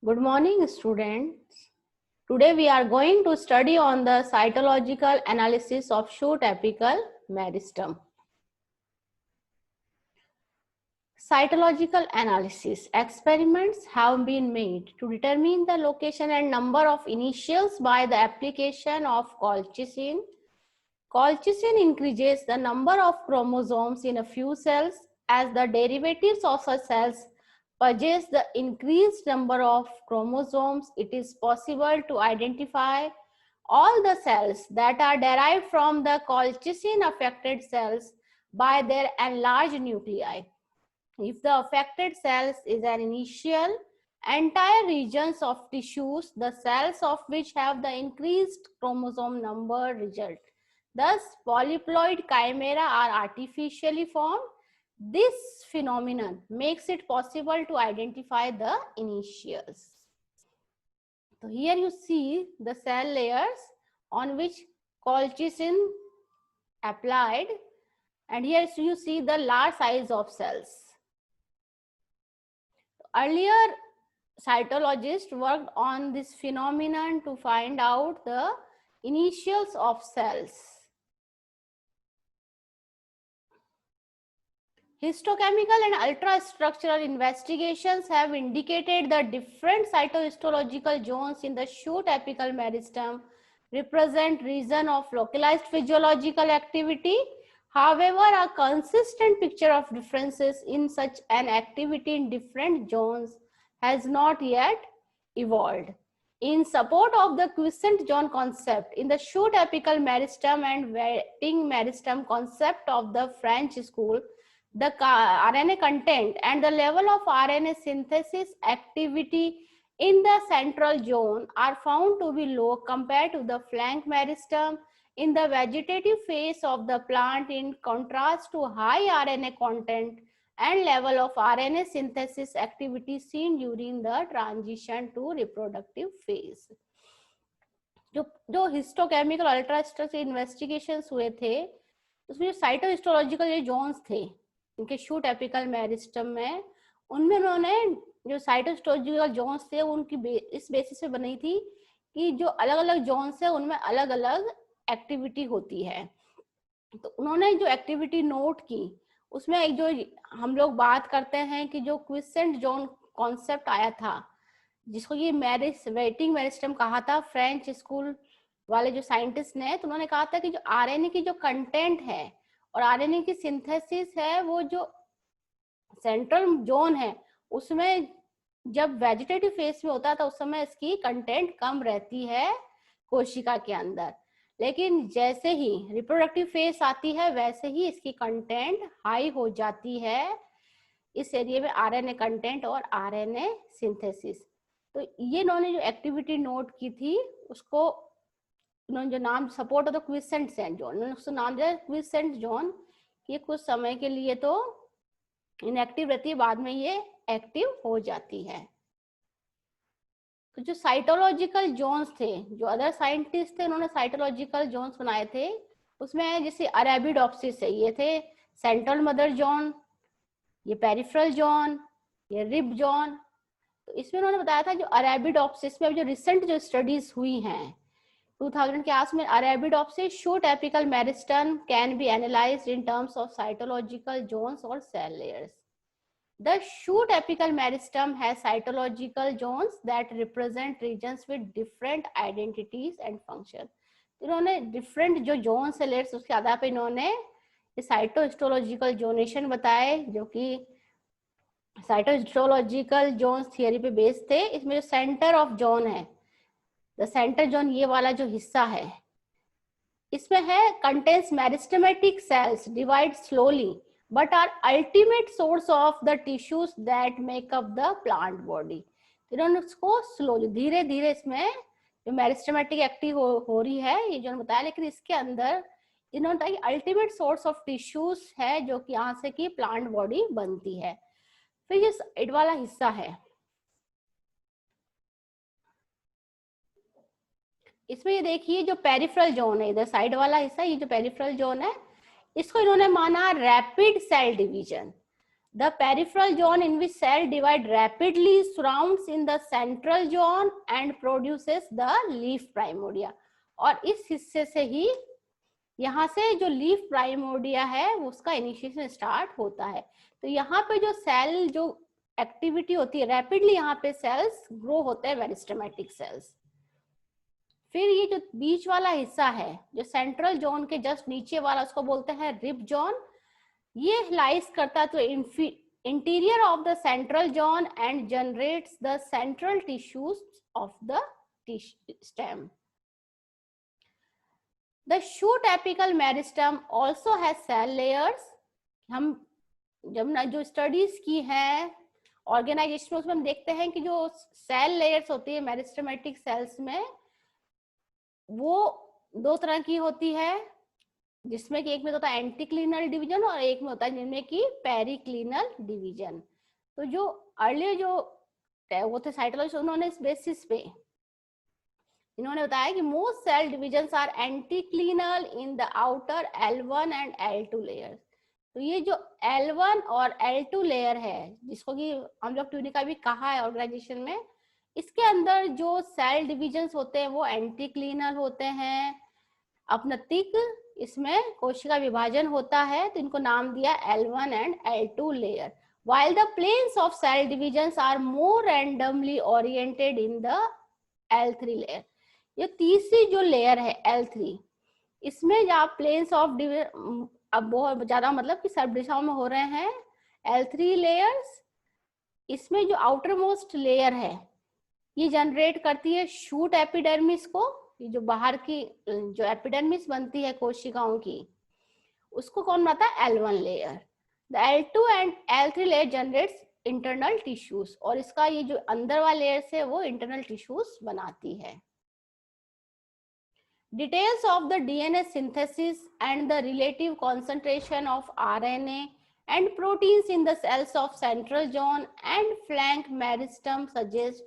Good morning, students. Today we are going to study on the cytological analysis of shoot apical meristem. Cytological analysis experiments have been made to determine the location and number of initials by the application of colchicine. Colchicine increases the number of chromosomes in a few cells as the derivatives of such cells possess the increased number of chromosomes. It is possible to identify all the cells that are derived from the colchicine affected cells by their enlarged nuclei. If the affected cells is an initial, entire regions of tissues, the cells of which have the increased chromosome number result. Thus, polyploid chimera are artificially formed. This phenomenon makes it possible to identify the initials. So here you see the cell layers on which colchicine applied, and here you see the large size of cells. Earlier cytologists worked on this phenomenon to find out the initials of cells. Histochemical and ultrastructural investigations have indicated that different cytohistological zones in the shoot apical meristem represent region of localized physiological activity. However, a consistent picture of differences in such an activity in different zones has not yet evolved. In support of the quiescent zone concept in the shoot apical meristem and wetting meristem concept of the French school, the RNA content and the level of RNA synthesis activity in the central zone are found to be low compared to the flank meristem in the vegetative phase of the plant, in contrast to high RNA content and level of RNA synthesis activity seen during the transition to reproductive phase. जो histochemical ultrastructure investigations हुए थे उसमें साइटोहिस्टोलॉजिकल जो Jones थे इनके shoot apical meristem में, उनमें उन्होंने जो साइटोहिस्टोलॉजिकल जोन्स थे उनकी इस बेसिस पे बनाई थी कि जो अलग अलग जोन्स है उनमें अलग अलग एक्टिविटी होती है. तो उन्होंने जो एक्टिविटी नोट की उसमें एक जो हम लोग बात करते हैं कि जो क्विसेंट जोन कॉन्सेप्ट आया था जिसको ये वेटिंग मेरिस्टम कहा था फ्रेंच स्कूल वाले जो साइंटिस्ट ने, तो उन्होंने कहा था कि जो आरएनए की जो कंटेंट है और आरएनए की सिंथेसिस है वो जो सेंट्रल जोन है उसमें जब वेजिटेटिव फेज में होता था उस समय इसकी कंटेंट कम रहती है कोशिका के अंदर, लेकिन जैसे ही रिप्रोडक्टिव फेज आती है वैसे ही इसकी कंटेंट हाई हो जाती है इस एरिया में आरएनए कंटेंट और आरएनए सिंथेसिस. तो ये इन्होंने जो एक्टिविटी नोट की थी उसको उन्होंने जो नाम support of the quiescent zone, उन्होंने उसको नाम दिया क्विसेंट जोन. ये कुछ समय के लिए तो इनएक्टिव रहती है, बाद में ये एक्टिव हो जाती है. तो जो साइटोलॉजिकल जोन्स थे, जो अदर साइंटिस्ट थे उन्होंने साइटोलॉजिकल जोन्स बनाए थे, उसमें जैसे अरेबिडोप्सिस है, ये थे सेंट्रल मदर जोन, ये पेरिफेरल जोन, ये रिब जोन. तो इसमें उन्होंने बताया था जो अरेबिडोप्सिस में जो रिसेंट जो स्टडीज हुई हैं 2000 के आस में, Arabidopsis shoot apical meristem can be analysed in terms of cytological zones और cell layers. The shoot apical meristem has cytological zones that represent regions with different identities and function. इन्होंने different जो zones है layers उसके आधार पे इन्होंने cytohistological zonation बताए जो कि cytohistological zones theory पे बेस्ड थे. इसमें जो center of zone है, the center zone ये वाला जो हिस्सा है इसमें है contains meristematic cells divide slowly but are ultimate source of the tissues that make up the plant body. इन्होंने उसको स्लो धीरे धीरे इसमें जो मेरिस्टेमेटिक एक्टिव हो रही है ये जो बताया, लेकिन इसके अंदर इन्होंने बताया कि अल्टीमेट सोर्स ऑफ टिश्यूज है जो कि यहाँ से की प्लांट बॉडी बनती है. फिर ये साइड वाला हिस्सा है, इसमें ये देखिए जो पेरिफेरल जोन है, इधर साइड वाला हिस्सा, ये जो पेरिफेरल जोन है इसको इन्होंने माना rapid cell division. The peripheral zone in which cell divide rapidly surrounds in the central zone and produces the leaf primordia. और इस हिस्से से ही यहाँ से जो लीफ प्राइमोर्डिया है उसका इनिशिएशन स्टार्ट होता है। तो यहाँ पे जो सेल जो एक्टिविटी होती है रैपिडली, यहाँ पे सेल्स ग्रो होते हैं मेरिस्टेमेटिक सेल्स। फिर ये जो बीच वाला हिस्सा है जो सेंट्रल जोन के जस्ट नीचे वाला उसको बोलते हैं रिब जोन। ये लाइज करता है तो interior of the central zone and generates the central tissues of the stem. The shoot apical meristem also has cell layers. हम जब ना जो स्टडीज की हैं ऑर्गेनाइजेशन उसमें हम देखते हैं कि जो सेल लेयर्स होती है मेरिस्टेमेटिक सेल्स में वो दो तरह की होती है, जिसमें कि एक में होता है एंटीक्लिनल डिवीजन और एक में होता है जिनमें कि पेरिक्लिनल डिवीजन। तो जो अर्ली जो वो थे साइटोलॉजिस्ट उन्होंने इस बेसिस पे इन्होंने बताया कि most cell divisions are anticlinal in the outer L1 and L2 layer. तो ये जो L1 और L2 लेयर है जिसको कि हम लोग ट्यूनिका भी कहा है ऑर्गेनाइजेशन में, इसके अंदर जो सेल डिविजन्स होते हैं वो एंटीक्लिनल होते हैं, अपनतिक इसमें कोशिका विभाजन होता है, तो इनको नाम दिया L1 and L2 layer. while the planes of cell divisions are more randomly oriented in the L3 layer। ये तीसरी जो लेयर है L3, इसमें जहाँ प्लेन्स ऑफ अब बहुत ज्यादा मतलब कि सब दिशाओं में हो रहे हैं L3 लेयर्स, इसमें जो आउटर मोस्ट लेयर है ये जनरेट करती है शूट एपिडर्मिस को। ये जो बाहर की जो एपिडर्मिस बनती है कोशिकाओं की उसको कौन बनाता है? L1 layer. The L2 and L3 layer generates internal tissues, और इसका ये जो अंदर वाला लेयर है वो इंटरनल टिश्यूज बनाती है। Details of the DNA synthesis and the relative concentration of RNA and proteins in the cells of central zone and flank meristem suggest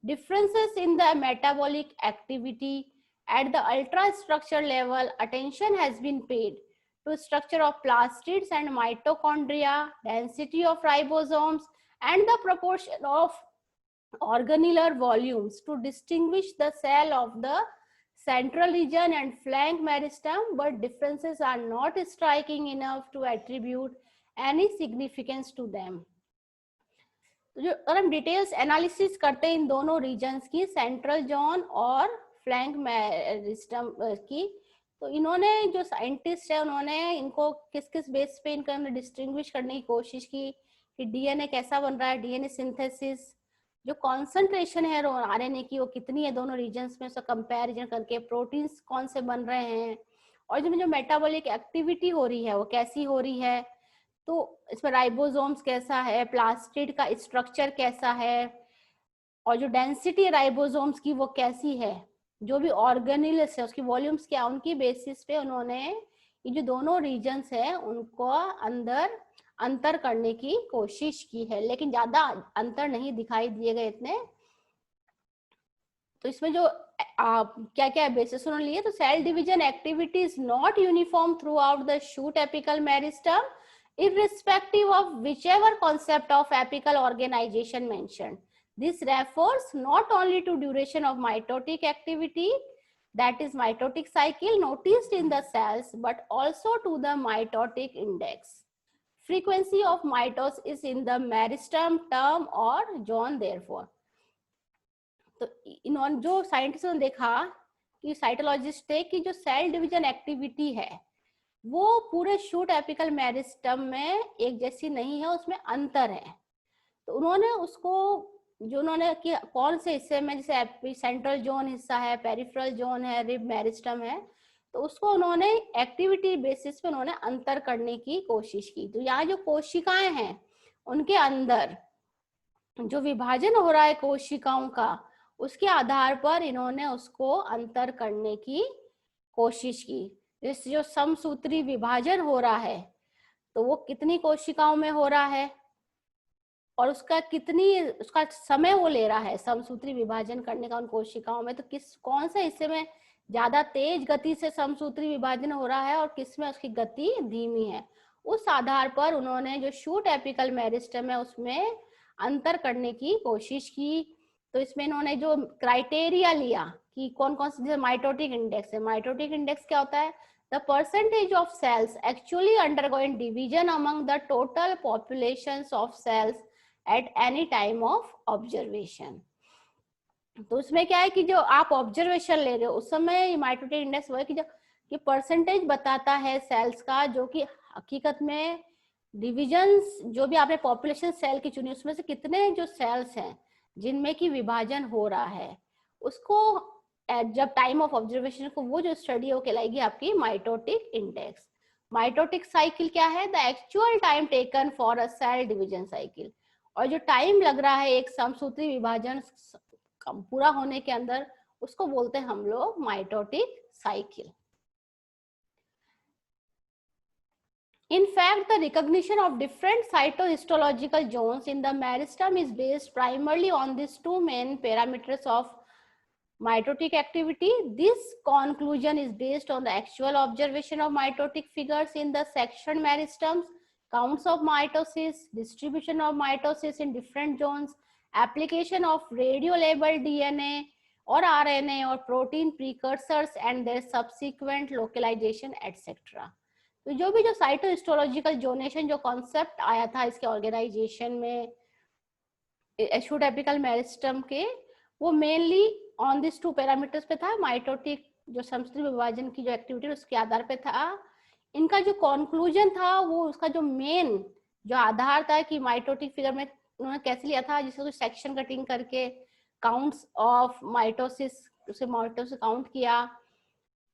differences in the metabolic activity. At the ultrastructure level, attention has been paid to structure of plastids and mitochondria, density of ribosomes, and the proportion of organellar volumes to distinguish the cell of the central region and flank meristem, but differences are not striking enough to attribute any significance to them। तो जो अगर हम details analysis करते हैं इन दोनों regions की, central zone और flank meristem की, तो इन्होंने जो साइंटिस्ट है उन्होंने इनको किस किस बेस पे इनका डिस्टिंग्विश करने की कोशिश की कि डीएनए कैसा बन रहा है, डीएनए सिंथेसिस, जो कॉन्सेंट्रेशन है आरएनए की वो कितनी है दोनों रीजन्स में, उसका कंपैरिजन करके प्रोटीन्स कौन से बन रहे हैं, और जो मेटाबॉलिक एक्टिविटी हो रही है वो कैसी हो रही है, तो इसमें राइबोसोम्स कैसा है, प्लास्टिड का स्ट्रक्चर कैसा है, और जो डेंसिटी राइबोसोम्स की वो कैसी है, जो भी ऑर्गेनेल्स है उसकी वॉल्यूम्स क्या, उनकी बेसिस पे उन्होंने ये जो दोनों रीजन्स है उनको अंदर अंतर करने की कोशिश की है, लेकिन ज्यादा अंतर नहीं दिखाई दिए गए इतने। तो इसमें जो क्या क्या बेसिस उन्होंने लिए, तो cell division activity is not uniform throughout the shoot apical meristem irrespective of whichever concept of apical organization mentioned. This refers not only to duration of mitotic activity, that is mitotic cycle noticed in the cells, but also to the mitotic index. Frequency of mitosis in the meristem term or zone therefore। तो इन्होंने जो साइंटिस्टों ने देखा कि साइटोलॉजिस्ट थे कि जो cell division activity है वो पूरे शूट एपिकल मेरिस्टम में एक जैसी नहीं है, उसमें अंतर है। तो उन्होंने उसको जो उन्होंने कि कौन से हिस्से में, जैसे सेंट्रल जोन हिस्सा है, पेरिफेरल जोन है, रिब मेरिस्टम है, तो उसको उन्होंने एक्टिविटी बेसिस पे उन्होंने अंतर करने की कोशिश की। तो यहाँ जो कोशिकाएं हैं उनके अंदर जो विभाजन हो रहा है कोशिकाओं का, उसके आधार पर इन्होंने उसको अंतर करने की कोशिश की। इस जो समसूत्री विभाजन हो रहा है तो वो कितनी कोशिकाओं में हो रहा है और उसका समय वो ले रहा है समसूत्री विभाजन करने का उन कोशिकाओं में, तो कौन से हिस्से में ज्यादा तेज गति से समसूत्री विभाजन हो रहा है और किस में उसकी गति धीमी है, उस आधार पर उन्होंने जो शूट एपिकल मेरिस्टम है उसमें अंतर करने की कोशिश की। तो इसमें इन्होंने जो क्राइटेरिया लिया कि कौन कौन से माइटोटिक इंडेक्स है। माइटोटिक इंडेक्स क्या होता है? The percentage of cells actually undergoing division among the total populations of cells at any time of observation. तो उसमें क्या है कि जो आप ऑब्जर्वेशन ले रहे हो उस समय माइटोटिक इंडेक्स वो है कि जो कि परसेंटेज बताता है सेल्स का, जो कि हकीकत में डिविजन्स जो भी आपने पॉपुलेशन सेल की चुनी उसमें से कितने जो सेल्स हैं जिनमें कि विभाजन हो रहा है, उसको जब टाइम ऑफ ऑब्जर्वेशन को वो जो स्टडी हो कहलाएगी आपकी माइटोटिक इंडेक्स। माइटोटिक साइकिल क्या है? The actual time taken for a cell division cycle. और जो टाइम लग रहा है एक समसूत्री विभाजन पूरा होने के अंदर, उसको बोलते हैं हम लोग mitotic cycle. In fact, the recognition of different cytohistological zones in the meristem is based primarily on these two main parameters of mitotic activity. This conclusion is based on the actual observation of mitotic figures in the section meristems, counts of mitosis, distribution of mitosis in different zones, application of radio-labeled DNA or RNA or protein precursors and their subsequent localization, etc. तो जो भी जो साइटोहिस्टोलॉजिकल zonation जो concept आया था इसके organisation में shoot apical meristem के, वो mainly on this two parameters पे था। माइटोटिक जो समसूत्री विभाजन की जो एक्टिविटी उसके आधार पे था। इनका जो कंक्लूजन था वो उसका जो मेन जो आधार था कि माइटोटिक फिगर में उन्होंने कैसे लिया था, जिसको सेक्शन कटिंग करके काउंट्स ऑफ माइटोसिस, उसे माइटोसिस काउंट किया,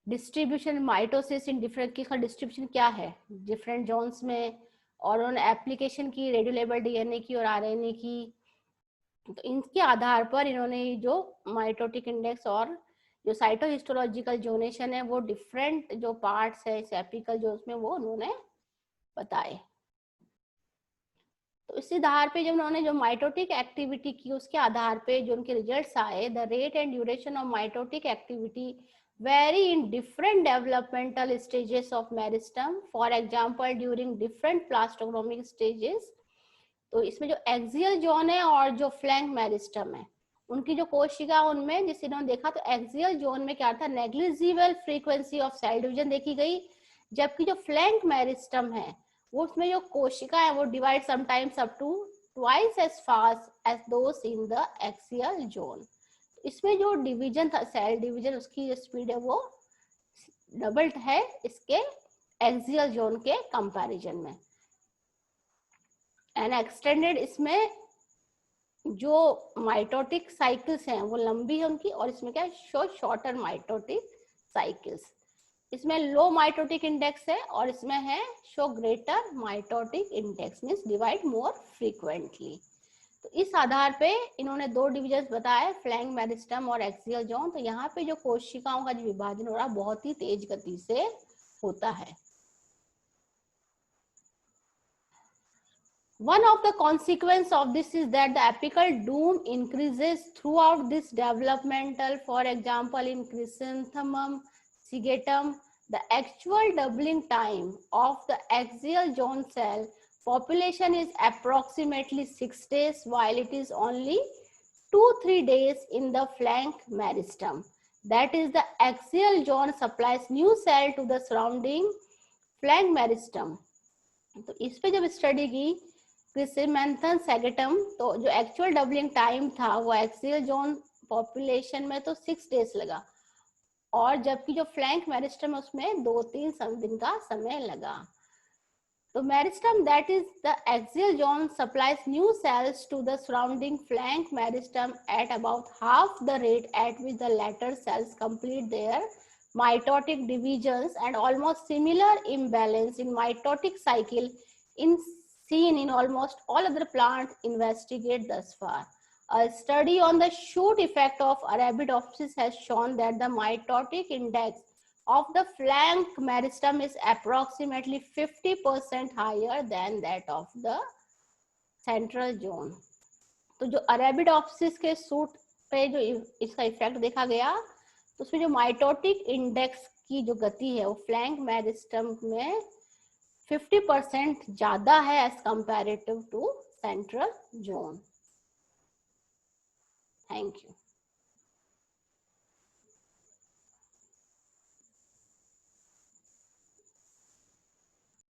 डिस्ट्रीब्यूशन माइटोसिस इन डिफरेंट की डिस्ट्रीब्यूशन क्या है डिफरेंट जोन्स में, और उन्होंने एप्लीकेशन की रेडियो लेबल डीएनए की और आरएनए की। तो इनके आधार पर इन्होंने जो माइटोटिक इंडेक्स और जो साइटोहिस्टोलॉजिकल जोनेशन है वो डिफरेंट जो पार्ट्स है इस एपिकल जो उसमें वो उन्होंने बताए। तो इसी आधार पे जब उन्होंने जो माइटोटिक एक्टिविटी की उसके आधार पे जो उनके रिजल्ट्स आए, the rate and duration of mitotic activity vary in different developmental stages of meristem, for example during different plastochromic stages। तो इसमें जो एक्सियल जोन है और जो फ्लैंक मेरिस्टम है उनकी जो कोशिका उनमें जिसे इन्होंने देखा, तो एक्सियल जोन में क्या था, negligible frequency of cell division देखी गई, जबकि जो फ्लैंक मेरिस्टम है वो उसमें जो कोशिका है वो divide sometimes up to twice as fast as those in the axial zone. इसमें जो डिवीजन था सेल डिवीजन उसकी जो स्पीड है वो डबल है इसके एक्सियल जोन के कंपैरिजन में। एंड एक्सटेंडेड इसमें जो माइटोटिक साइकिल्स हैं वो लंबी है उनकी, और इसमें क्या शो शॉर्टर माइटोटिक साइकिल्स। इसमें लो माइटोटिक इंडेक्स है और इसमें है show greater mitotic index, means divide more frequently. तो इस आधार पे इन्होंने दो डिविजन्स बताए, फ्लैंक मेरिस्टम और एक्सियल जोन। तो यहाँ पे जो कोशिकाओं का जो विभाजन हो रहा है बहुत ही तेज गति से होता है। One of the consequences of this is that the apical doom increases throughout this developmental. For example, in Chrysanthemum sigetum, the actual doubling time of the axial zone cell population is approximately 6 days, while it is only 2-3 days in the flank meristem. That is, the axial zone supplies new cell to the surrounding flank meristem. तो इस पे जब study की क्रिसेमेंथन सैगिटम, तो जो actual doubling time था वो axial zone population में तो 6 डेज लगा, और जबकि जो फ्लैंक मेरिस्टम उसमें 2-3 दिन का समय लगा। तो meristem that is the axial zone supplies new cells to the surrounding flank meristem at about half the rate at which the latter cells complete their mitotic divisions, and almost similar imbalance in mitotic cycle in seen in almost all other plants investigated thus far. A study on the shoot effect of Arabidopsis has shown that the mitotic index of the flank meristem is approximately 50% higher than that of the central zone. तो जो Arabidopsis के suit पे जो इसका effect देखा गया, तो उसमें जो माइटोटिक इंडेक्स की जो गति है वो फ्लैंक मेरिस्टम में 50% ज्यादा है as comparative to central zone. Thank you.